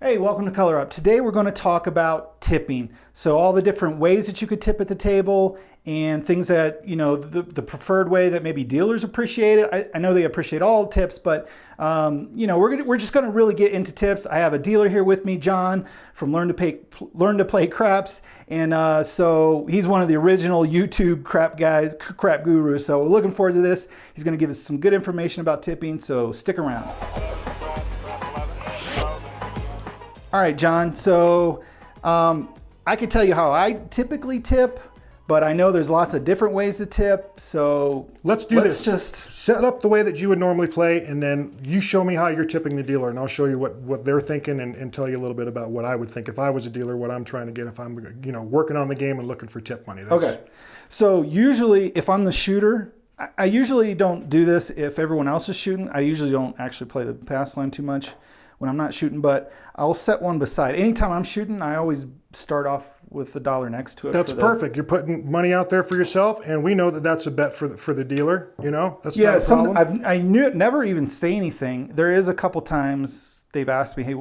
Hey, welcome to Color Up. Today we're going to talk about tipping. So all the different ways that you could tip at the table and things that, the preferred way that maybe dealers appreciate it. I know they appreciate all tips, but we're just going to really get into tips. I have a dealer here with me, John from Learn to Play Craps, and so he's one of the original YouTube crap guys, crap gurus. So we're looking forward to this. He's going to give us some good information about tipping, so stick around. All right, John, so I could tell you how I typically tip, but I know there's lots of different ways to tip, so let's just set up the way that you would normally play, and then you show me how you're tipping the dealer, and I'll show you what they're thinking and tell you a little bit about what I would think if I was a dealer, what I'm trying to get if I'm working on the game and looking for tip money. Okay, so usually if I'm the shooter, I usually don't do this if everyone else is shooting. I usually don't actually play the pass line too much when I'm not shooting, but I'll set one beside. Anytime I'm shooting, I always start off with the dollar next to it. That's perfect. You're putting money out there for yourself, and we know that that's a bet for the dealer. That's not a problem. I knew it. Never even say anything. There is a couple times they've asked me, hey.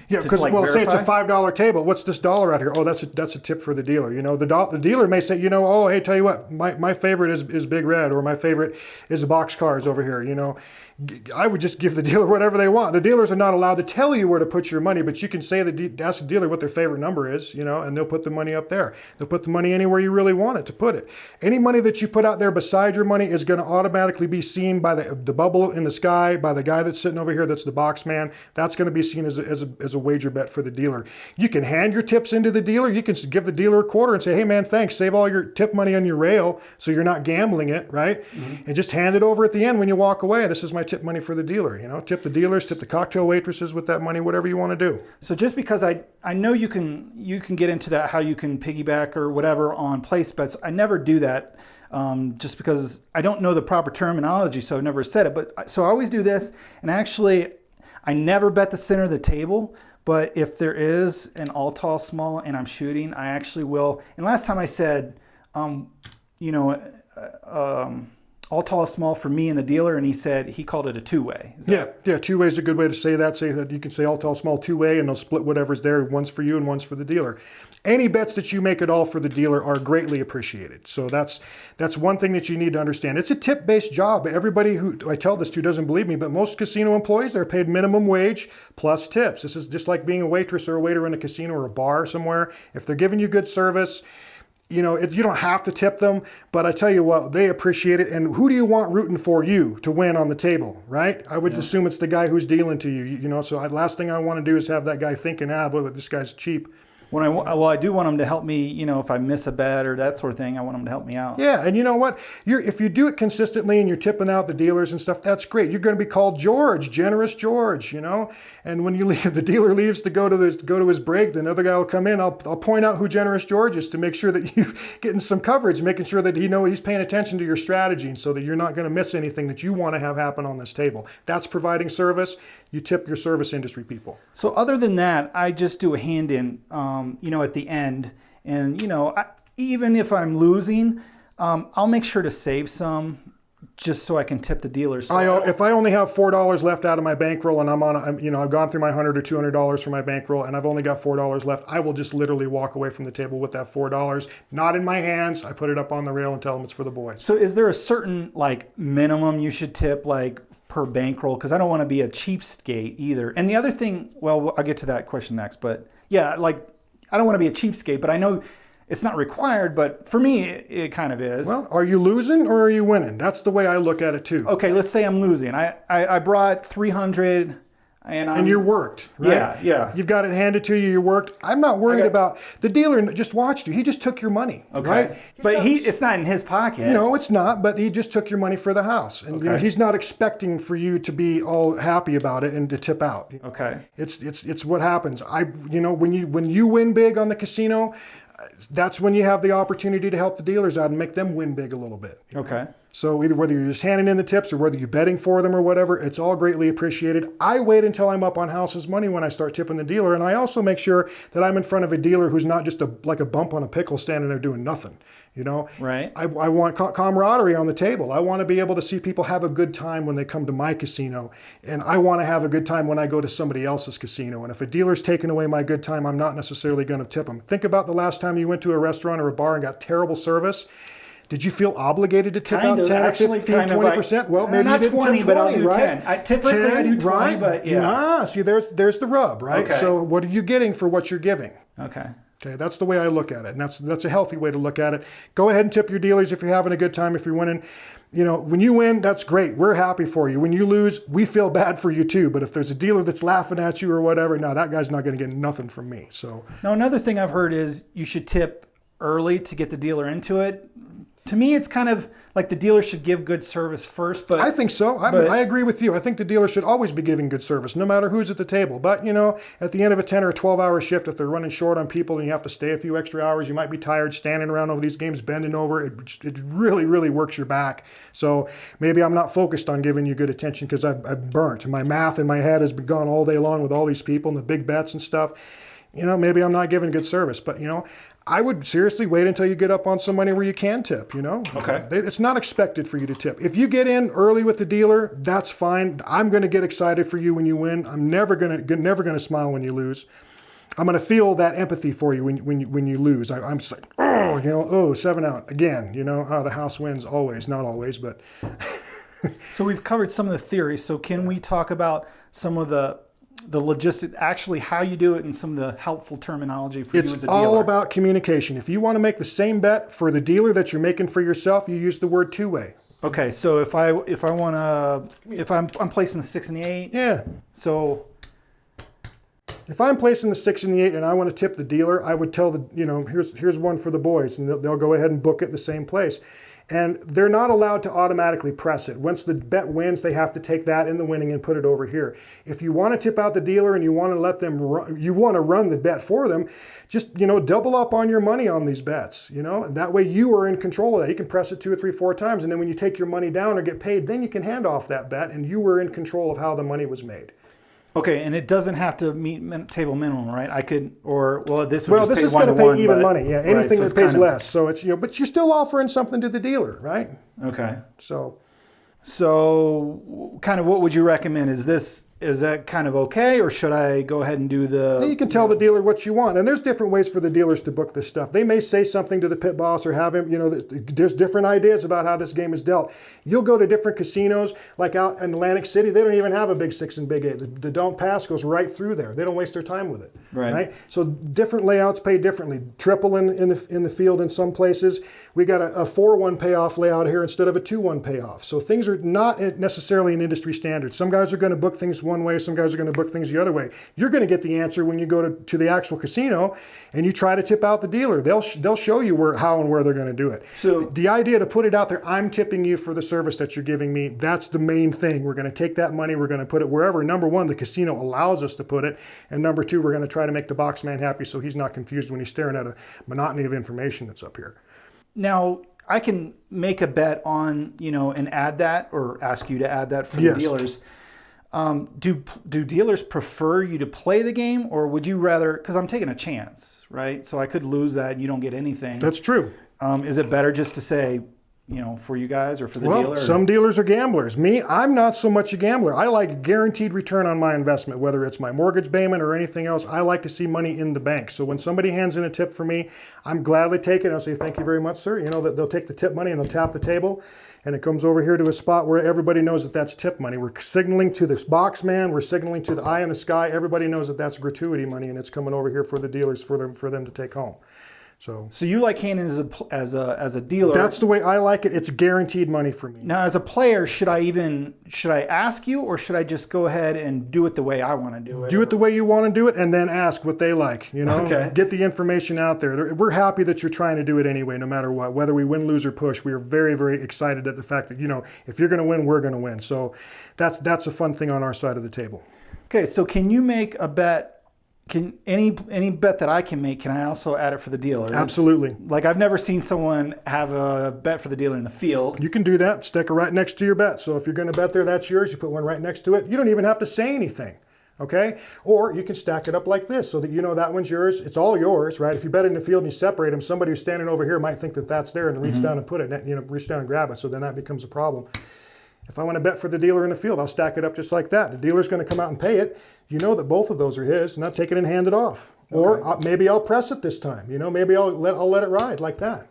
Yeah, because say it's a $5 table. What's this dollar out here? Oh, that's a tip for the dealer. The dealer may say, oh, hey, tell you what, my favorite is Big Red, or my favorite is the box cars over here. I would just give the dealer whatever they want. The dealers are not allowed to tell you where to put your money, but you can say ask the dealer what their favorite number is, and they'll put the money up there. They'll put the money anywhere you really want it to put it. Any money that you put out there beside your money is going to automatically be seen by the bubble in the sky, by the guy that's sitting over here, that's the box man. That's going to be seen as a wager bet for the dealer. You can hand your tips into the dealer. You can give the dealer a quarter and say, hey man, thanks. Save all your tip money on your rail so you're not gambling it, right? Mm-hmm. And just hand it over at the end when you walk away. This is my tip money for the dealer. Tip the dealers, tip the cocktail waitresses with that money, whatever you want to do. So just because I know you can get into that, how you can piggyback or whatever on place bets. I never do that just because I don't know the proper terminology, so I've never said it. But so I always do this, and actually I never bet the center of the table. But if there is an all tall small and I'm shooting, I actually will. And last time I said, all tall small for me and the dealer, and he called it a two-way. Yeah, two-way is a good way to say that. Say that you can say all tall small two-way, and they'll split whatever's there. One's for you and one's for the dealer. Any bets that you make at all for the dealer are greatly appreciated. So that's one thing that you need to understand. It's a tip-based job. Everybody who I tell this to doesn't believe me, but most casino employees are paid minimum wage plus tips. This is just like being a waitress or a waiter in a casino or a bar somewhere. If they're giving you good service, you don't have to tip them, but I tell you what, they appreciate it. And who do you want rooting for you to win on the table, right? I would assume it's the guy who's dealing to you. So last thing I want to do is have that guy thinking, but this guy's cheap. I do want them to help me, if I miss a bet or that sort of thing, I want them to help me out. Yeah, and you know what? If you do it consistently and you're tipping out the dealers and stuff, that's great. You're going to be called George, Generous George, And when you leave, the dealer leaves to go to his break, the other guy will come in. I'll point out who Generous George is to make sure that you're getting some coverage, making sure that he's paying attention to your strategy, and so that you're not going to miss anything that you want to have happen on this table. That's providing service. You tip your service industry people. So other than that, I just do a hand in, at the end. And, even if I'm losing, I'll make sure to save some just so I can tip the dealers. If I only have $4 left out of my bankroll and I've gone through my $100 or $200 for my bankroll and I've only got $4 left, I will just literally walk away from the table with that $4, not in my hands. I put it up on the rail and tell them it's for the boys. So is there a certain minimum you should tip per bankroll? Because I don't want to be a cheapskate either. And the other thing, well, I'll get to that question next, but yeah, I don't want to be a cheapskate, but I know it's not required, but for me, it kind of is. Well, are you losing or are you winning? That's the way I look at it too. Okay, let's say I'm losing. I brought 300 and you're worked, right? Yeah. You've got it handed to you, you worked. I'm not worried about the dealer just watched you. He just took your money, okay. Right? But it's not in his pocket. No, it's not, but he just took your money for the house. And he's not expecting for you to be all happy about it and to tip out. Okay. It's what happens. When you win big on the casino, that's when you have the opportunity to help the dealers out and make them win big a little bit. Okay. So either whether you're just handing in the tips or whether you're betting for them or whatever, it's all greatly appreciated. I wait until I'm up on house's money when I start tipping the dealer, and I also make sure that I'm in front of a dealer who's not just like a bump on a pickle standing there doing nothing. You know, right? I want camaraderie on the table. I want to be able to see people have a good time when they come to my casino, and I want to have a good time when I go to somebody else's casino. And if a dealer's taking away my good time, I'm not necessarily going to tip them. Think about the last time you went to a restaurant or a bar and got terrible service. Did you feel obligated to tip out 10 or 15, 20%? Well, maybe you didn't 20, tip 20, but I'll do right? 10. Typically, I do 20, right? but yeah. Ah, see, there's the rub, right? Okay. So what are you getting for what you're giving? Okay. Okay, that's the way I look at it, and that's a healthy way to look at it. Go ahead and tip your dealers if you're having a good time, if you're winning. You know, when you win, that's great. We're happy for you. When you lose, we feel bad for you too. But if there's a dealer that's laughing at you or whatever, no, that guy's not going to get nothing from me. So now another thing I've heard is you should tip early to get the dealer into it. To me, it's kind of like the dealer should give good service first. But I think so. I agree with you. I think the dealer should always be giving good service, no matter who's at the table. But, you know, at the end of a 10 or 12-hour shift, if they're running short on people and you have to stay a few extra hours, you might be tired standing around over these games, bending over. It really, really works your back. So maybe I'm not focused on giving you good attention because I've burnt. My math in my head has been gone all day long with all these people and the big bets and stuff. You know, maybe I'm not giving good service. But, you know, I would seriously wait until you get up on some money where you can tip, you know? Okay. It's not expected for you to tip. If you get in early with the dealer, that's fine. I'm going to get excited for you when you win. I'm never going to smile when you lose. I'm going to feel that empathy for you when you lose. I'm just like, oh, you know, oh, 7 out again, you know, the house wins always, not always, but. So we've covered some of the theories. So can we talk about some of the logistics, actually how you do it, and some of the helpful terminology for you as a dealer? It's all about communication. If you want to make the same bet for the dealer that you're making for yourself, you use the word two-way. Okay, so if I'm placing the 6 and the 8. Yeah. So if I'm placing the 6 and the 8 and I want to tip the dealer, I would tell the, you know, here's one for the boys, and they'll go ahead and book it the same place. And they're not allowed to automatically press it. Once the bet wins, they have to take that in the winning and put it over here. If you want to tip out the dealer and you want to let them run, you want to run the bet for them, just, you know, double up on your money on these bets, you know, and that way you are in control of that. You can press it 2 or 3, 4 times, and then when you take your money down or get paid, then you can hand off that bet, and you were in control of how the money was made. Okay, and it doesn't have to meet table minimum, right? I could, or well, this would well, just this pay is going to pay even but, money. Yeah, anything right, that pays less. So it's, you know, but you're still offering something to the dealer, right? Okay. So kind of what would you recommend? Is that kind of okay, or should I go ahead and do the... You can tell the dealer what you want, and there's different ways for the dealers to book this stuff. They may say something to the pit boss or have him, you know, there's different ideas about how this game is dealt. You'll go to different casinos, like out in Atlantic City, they don't even have a big 6 and big 8. The don't pass goes right through there. They don't waste their time with it. Right? So different layouts pay differently. Triple in the field in some places. We got a 4-1 payoff layout here instead of a 2-1 payoff. So things are not necessarily an industry standard. Some guys are going to book things one way, some guys are going to book things the other way. You're going to get the answer when you go to the actual casino and you try to tip out the dealer. They'll show you how and where they're going to do it. So the idea to put it out there, I'm tipping you for the service that you're giving me, that's the main thing. We're going to take that money, we're going to put it wherever, number one, the casino allows us to put it, and number two, we're going to try to make the box man happy so he's not confused when he's staring at a monotony of information that's up here. Now, I can make a bet on, you know, and add that, or ask you to add that for the dealers. Do dealers prefer you to play the game, or would you rather, because I'm taking a chance, right? So I could lose that and you don't get anything. That's true. Is it better just to say, you know, for you guys or for the dealer? Some dealers are gamblers. Me, I'm not so much a gambler. I like guaranteed return on my investment, whether it's my mortgage payment or anything else. I like to see money in the bank. So when somebody hands in a tip for me, I'm gladly take it. I'll say, thank you very much, sir. You know, that they'll take the tip money and they'll tap the table, and it comes over here to a spot where everybody knows that that's tip money. We're signaling to this box man. We're signaling to the eye in the sky. Everybody knows that that's gratuity money, and it's coming over here for the dealers for them to take home. So you like handing as a dealer. That's the way I like it. It's guaranteed money for me. Now, as a player, should I ask you, or should I just go ahead and do it the way I want to do it? Do it the way you want to do it, and then ask what they like. You know, Get the information out there. We're happy that you're trying to do it anyway, no matter what. Whether we win, lose, or push, we are very, very excited at the fact that, you know, if you're going to win, we're going to win. So that's a fun thing on our side of the table. Okay, so can you make a bet? Can any bet that I can make, can I also add it for the dealer? Absolutely. Like, I've never seen someone have a bet for the dealer in the field. You can do that. Stick it right next to your bet. So if you're going to bet there, that's yours. You put one right next to it. You don't even have to say anything. Okay? Or you can stack it up like this so that you know that one's yours. It's all yours, right? If you bet it in the field and you separate them, somebody who's standing over here might think that that's there and reach down and put it, reach down and grab it. So then that becomes a problem. If I want to bet for the dealer in the field, I'll stack it up just like that. The dealer's going to come out and pay it. You know that both of those are his, and I'll take it and hand it off. Okay. Or maybe I'll press it this time. Maybe I'll let it ride like that.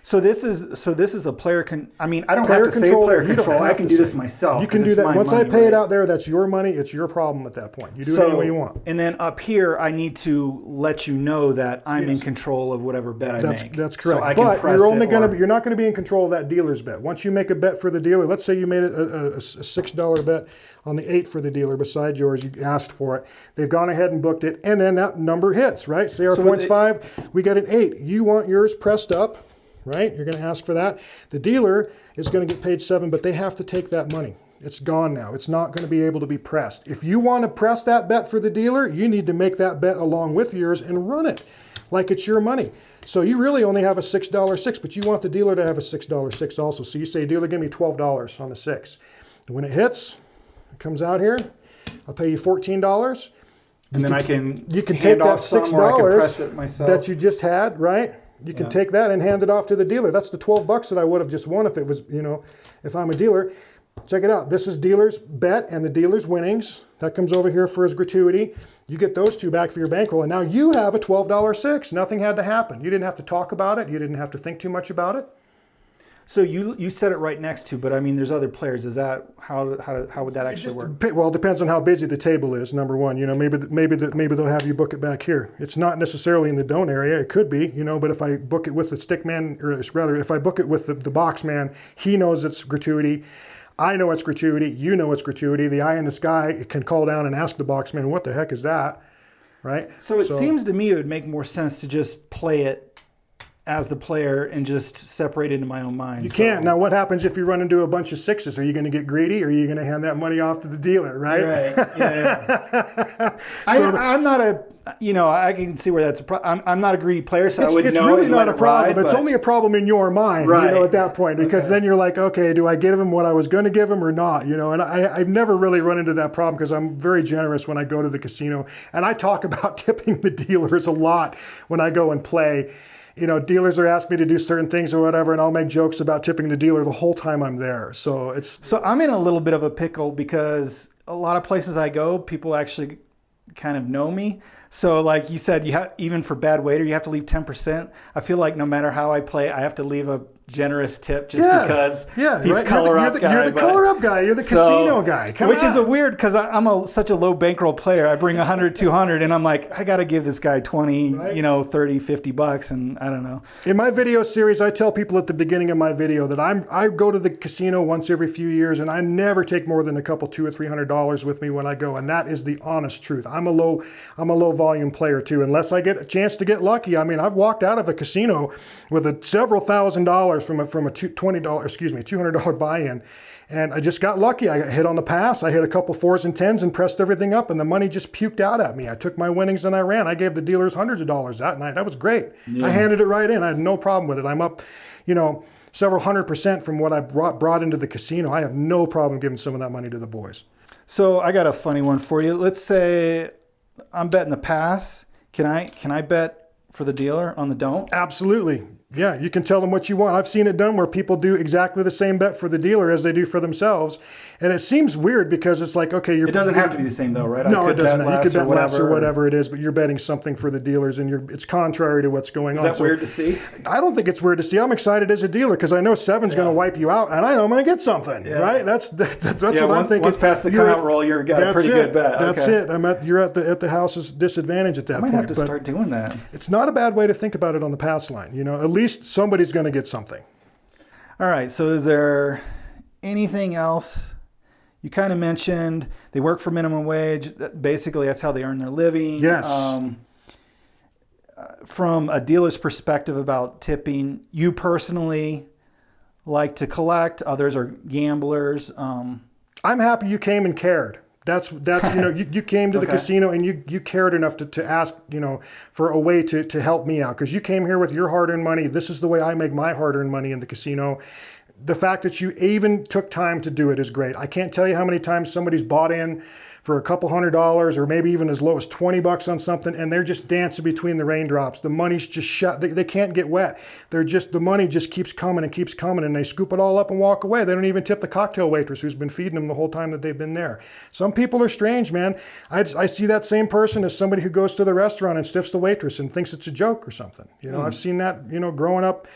So this is a player I don't have to say player control. I can do this myself. You can do that. Once I pay it out there, that's your money. It's your problem at that point. You do it any way you want. And then up here, I need to let you know that I'm in control of whatever bet I make. That's correct. So I can press you're not going to be in control of that dealer's bet. Once you make a bet for the dealer, let's say you made a $6 bet on the 8 for the dealer beside yours, you asked for it. They've gone ahead and booked it, and then that number hits, right? Say our point's 5, we get an 8. You want yours pressed up, right? You're going to ask for that. The dealer is going to get paid 7, but they have to take that money. It's gone now. It's not going to be able to be pressed. If you want to press that bet for the dealer, you need to make that bet along with yours and run it like it's your money. So you really only have a $6 6, but you want the dealer to have a $6 6 also. So you say, dealer, give me $12 on the 6. And when it hits, it comes out here, I'll pay you $14. And then you can take that $6 that you just had, right? You can take that and hand it off to the dealer. That's the $12 that I would have just won if it was, if I'm a dealer. Check it out. This is dealer's bet and the dealer's winnings. That comes over here for his gratuity. You get those 2 back for your bankroll, and now you have a $12 6. Nothing had to happen. You didn't have to talk about it. You didn't have to think too much about it. So you set it right next to, but there's other players. Is that how would that actually work? Well, it depends on how busy the table is. Number one, maybe they'll have you book it back here. It's not necessarily in the don't area. It could be, but if I book it with the stick man, or rather, if I book it with the box man, he knows it's gratuity. I know it's gratuity. You know it's gratuity. The eye in the sky can call down and ask the box man, "What the heck is that?" Right. So it seems to me it would make more sense to just play it as the player and just separate into my own mind. You can't. Now, what happens if you run into a bunch of 6s? Are you going to get greedy, or are you going to hand that money off to the dealer, right? Right. Yeah. I'm not I can see where that's a problem. I'm not a greedy player, so I would know. It's really not a problem. It's only a problem in your mind, at that point, because then you're like, okay, do I give him what I was going to give him or not? And I've never really run into that problem because I'm very generous when I go to the casino, and I talk about tipping the dealers a lot when I go and play. Dealers are asking me to do certain things or whatever, and I'll make jokes about tipping the dealer the whole time I'm there. So I'm in a little bit of a pickle because a lot of places I go, people actually kind of know me. So like you said, even for bad waiter, you have to leave 10%. I feel like no matter how I play, I have to leave a generous tip just because he's color up guy. You're the color up guy. You're the casino guy. Which is a weird, because I'm such a low bankroll player. I bring 100, 200, and I'm like, I got to give this guy 20, $30, $50, and I don't know. In my video series, I tell people at the beginning of my video that I go to the casino once every few years, and I never take more than a couple $200 or $300 with me when I go, and that is the honest truth. I'm a low volume player too, unless I get a chance to get lucky. I've walked out of a casino with several $1,000 from a $200 buy-in, and I just got lucky. I got hit on the pass. I hit a couple 4s and 10s and pressed everything up, and the money just puked out at me. I took my winnings and I ran. I gave the dealers hundreds of dollars that night. That was great. Yeah. I handed it right in. I had no problem with it. I'm up, several 100% from what I brought into the casino. I have no problem giving some of that money to the boys. So I got a funny one for you. Let's say I'm betting the pass. Can I bet for the dealer on the don't? Absolutely. Yeah, you can tell them what you want. I've seen it done where people do exactly the same bet for the dealer as they do for themselves. And it seems weird because it's like, okay, it doesn't have to be the same though, right? No, it doesn't. You could bet less or whatever it is, but you're betting something for the dealers, and it's contrary to what's going on. Is that weird to see? I don't think it's weird to see. I'm excited as a dealer because I know 7's going to wipe you out, and I know I'm going to get something, right? That's what I'm thinking. Once past the come out roll, you've got a pretty good bet. That's it. You're at the house's disadvantage at that point. I might have to start doing that. It's not a bad way to think about it on the pass line. At least somebody's going to get something. All right. So is there anything else? You kind of mentioned they work for minimum wage. Basically, that's how they earn their living. Yes. From a dealer's perspective about tipping, you personally like to collect. Others are gamblers. I'm happy you came and cared. That's you came to the casino and you cared enough to ask, for a way to help me out, because you came here with your hard-earned money. This is the way I make my hard-earned money in the casino. The fact that you even took time to do it is great. I can't tell you how many times somebody's bought in for a couple $100 or maybe even as low as $20 on something, and they're just dancing between the raindrops. The money's just shut. They can't get wet. The money just keeps coming, and they scoop it all up and walk away. They don't even tip the cocktail waitress who's been feeding them the whole time that they've been there. Some people are strange, man. I see that same person as somebody who goes to the restaurant and stiffs the waitress and thinks it's a joke or something. I've seen that, growing up,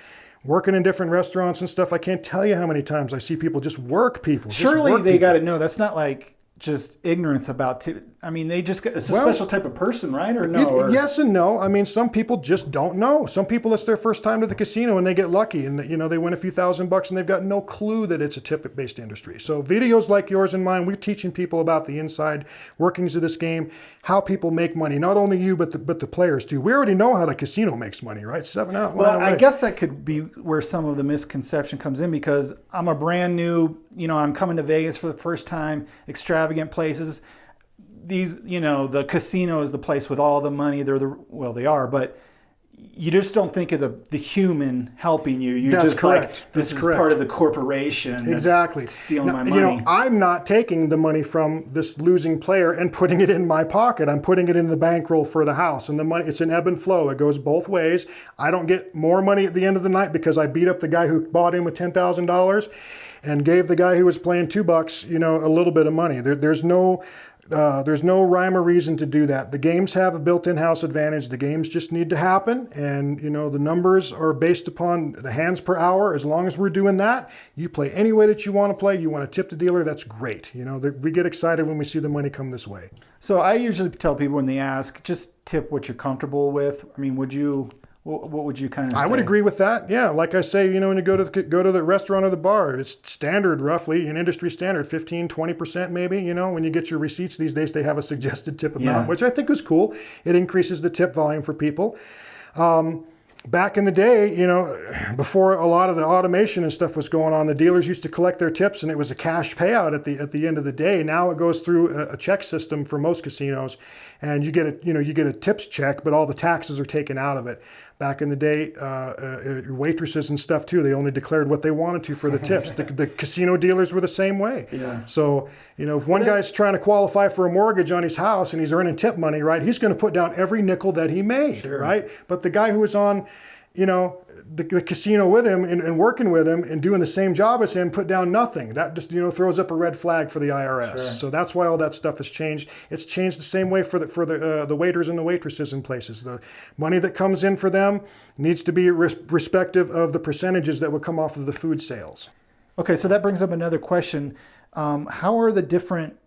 working in different restaurants and stuff. I can't tell you how many times I see people just work people. Surely they got to know that's not like just ignorance about it's a special type of person, right? Or no? Yes and no. I mean, some people just don't know. Some people, it's their first time to the casino and they get lucky and, they win a few $1,000 and they've got no clue that it's a tip-based industry. So videos like yours and mine, we're teaching people about the inside workings of this game, how people make money. Not only you, but the players do. We already know how the casino makes money, right? 7 out. Well, I guess that could be where some of the misconception comes in, because I'm a brand new, I'm coming to Vegas for the first time, extravagant places. These, the casino is the place with all the money. They are, but you just don't think of the human helping you. That's just correct. This is part of the corporation that's stealing my money. I'm not taking the money from this losing player and putting it in my pocket. I'm putting it in the bankroll for the house. And the money, it's an ebb and flow. It goes both ways. I don't get more money at the end of the night because I beat up the guy who bought in with $10,000 and gave the guy who was playing $2, a little bit of money. There's no rhyme or reason to do that. The games have a built-in house advantage. The games just need to happen. And, the numbers are based upon the hands per hour. As long as we're doing that, you play any way that you want to play. You want to tip the dealer, that's great. We get excited when we see the money come this way. So I usually tell people when they ask, just tip what you're comfortable with. I mean, what would you kind of say? I would agree with that. Yeah, like I say, when you go to the restaurant or the bar, it's standard, roughly, an industry standard, 15-20% maybe. When you get your receipts these days, they have a suggested tip amount, which I think is cool. It increases the tip volume for people. Back in the day, before a lot of the automation and stuff was going on, the dealers used to collect their tips, and it was a cash payout at the end of the day. Now it goes through a check system for most casinos, and you get a tips check, but all the taxes are taken out of it. Back in the day, waitresses and stuff too, they only declared what they wanted to for the tips. The casino dealers were the same way. Yeah. So, if one guy's trying to qualify for a mortgage on his house and he's earning tip money, right, he's going to put down every nickel that he made, right? But the guy who was on, the casino with him and working with him and doing the same job as him put down nothing. That just, throws up a red flag for the IRS. Sure. So that's why all that stuff has changed. It's changed the same way for the waiters and the waitresses in places. The money that comes in for them needs to be respective of the percentages that would come off of the food sales. Okay, so that brings up another question. How are the different,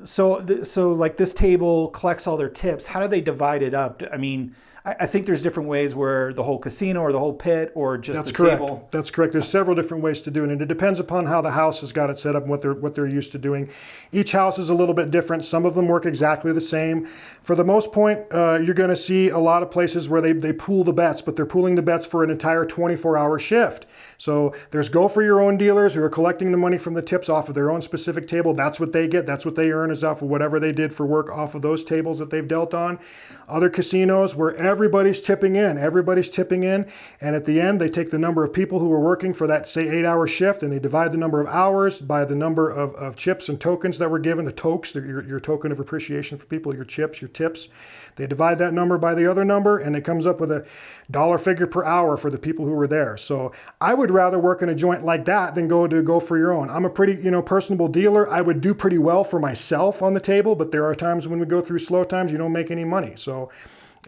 so like this table collects all their tips. How do they divide it up? I mean, I think there's different ways where the whole casino or the whole pit or just the table. That's correct. There's several different ways to do it, and it depends upon how the house has got it set up and what they're used to doing. Each house is a little bit different. Some of them work exactly the same. For the most part, you're going to see a lot of places where they pool the bets, but they're pooling the bets for an entire 24-hour shift. So there's go for your own dealers who are collecting the money from the tips off of their own specific table. That's what they get. That's what they earn is off of whatever they did for work off of those tables that they've dealt on. Other casinos where everybody's tipping in, and at the end they take the number of people who are working for that, say, 8-hour shift, and they divide the number of hours by the number of chips and tokens that were given, the tokes, your token of appreciation for people, your chips, your tips. They divide that number by the other number, and it comes up with a dollar figure per hour for the people who were there. So I would rather work in a joint like that than go for your own. I'm a pretty, personable dealer. I would do pretty well for myself on the table, but there are times when we go through slow times, you don't make any money. So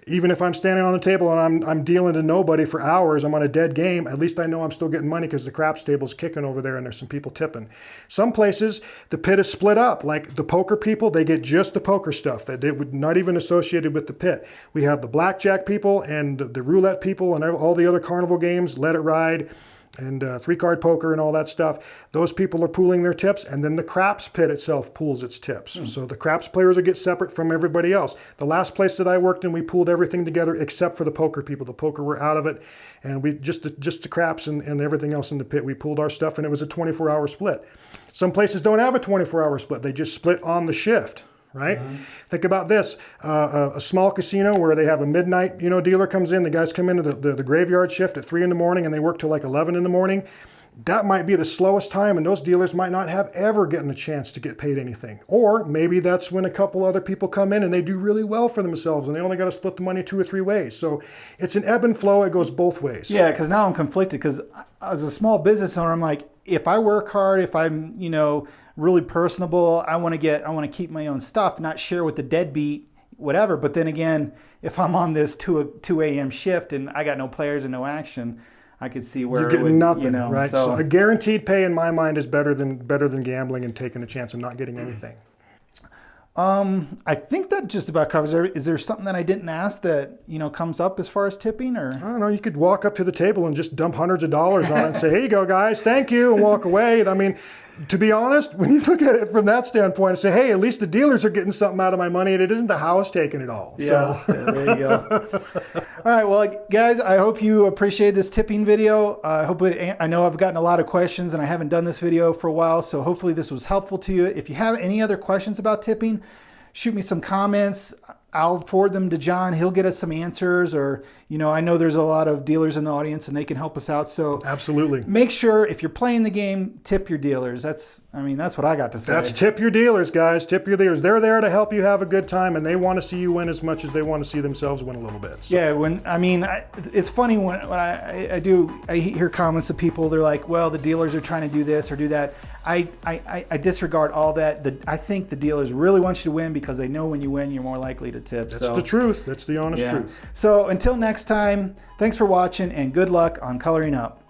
even if I'm standing on the table and I'm dealing to nobody for hours, I'm on a dead game, at least I know I'm still getting money because the craps table's kicking over there and there's some people tipping. Some places, the pit is split up. Like the poker people, they get just the poker stuff that they would not even associated with the pit. We have the blackjack people and the roulette people and all the other carnival games, Let It Ride, and 3-card poker and all that stuff. Those people are pooling their tips, and then the craps pit itself pools its tips. So the craps players will get separate from everybody else. The last place that I worked in, we pooled everything together except for the poker people. The poker were out of it, and we just the craps and everything else in the pit. We pooled our stuff, and it was a 24-hour split. Some places don't have a 24-hour split. They just split on the shift. Right? Mm-hmm. Think about this, a small casino where they have a midnight, dealer comes in, the guys come into the graveyard shift at 3 in the morning and they work till like 11 in the morning. that might be the slowest time, and those dealers might not have ever gotten a chance to get paid anything. Or maybe that's when a couple other people come in and they do really well for themselves and they only got to split the money 2 or 3 ways. So it's an ebb and flow. It goes both ways. Yeah, because now I'm conflicted, because as a small business owner, I'm like, if I work hard, if I'm, you know, really personable, I want to keep my own stuff, not share with the deadbeat, whatever. But then again, if I'm on this 2 a.m. shift and I got no players and no action, I could see where you're getting nothing, you know, right? So a guaranteed pay in my mind is better than gambling and taking a chance and not getting anything. I think that just about covers it. Is there something that I didn't ask that, you know, comes up as far as tipping? Or I don't know. You could walk up to the table and just dump hundreds of dollars on it and say, "Here you go, guys. Thank you," and walk away. I mean, to be honest, when you look at it from that standpoint and say, "Hey, at least the dealers are getting something out of my money, and it isn't the house taking it all." Yeah, yeah, there you go. All right, well, guys, I hope you appreciate this tipping video. I know I've gotten a lot of questions, and I haven't done this video for a while, so hopefully this was helpful to you. If you have any other questions about tipping, shoot me some comments. I'll forward them to John. He'll get us some answers, or, you know, I know there's a lot of dealers in the audience and they can help us out. So absolutely, make sure if you're playing the game, tip your dealers. That's what I got to say. That's tip your dealers, guys. Tip your dealers. They're there to help you have a good time, and they want to see you win as much as they want to see themselves win a little bit. So. Yeah, it's funny when I hear comments of people. They're like, well, the dealers are trying to do this or do that. I disregard all that. I think the dealers really want you to win, because they know when you win, you're more likely to tip. That's the truth. That's the honest truth. So until next time, thanks for watching, and good luck on coloring up.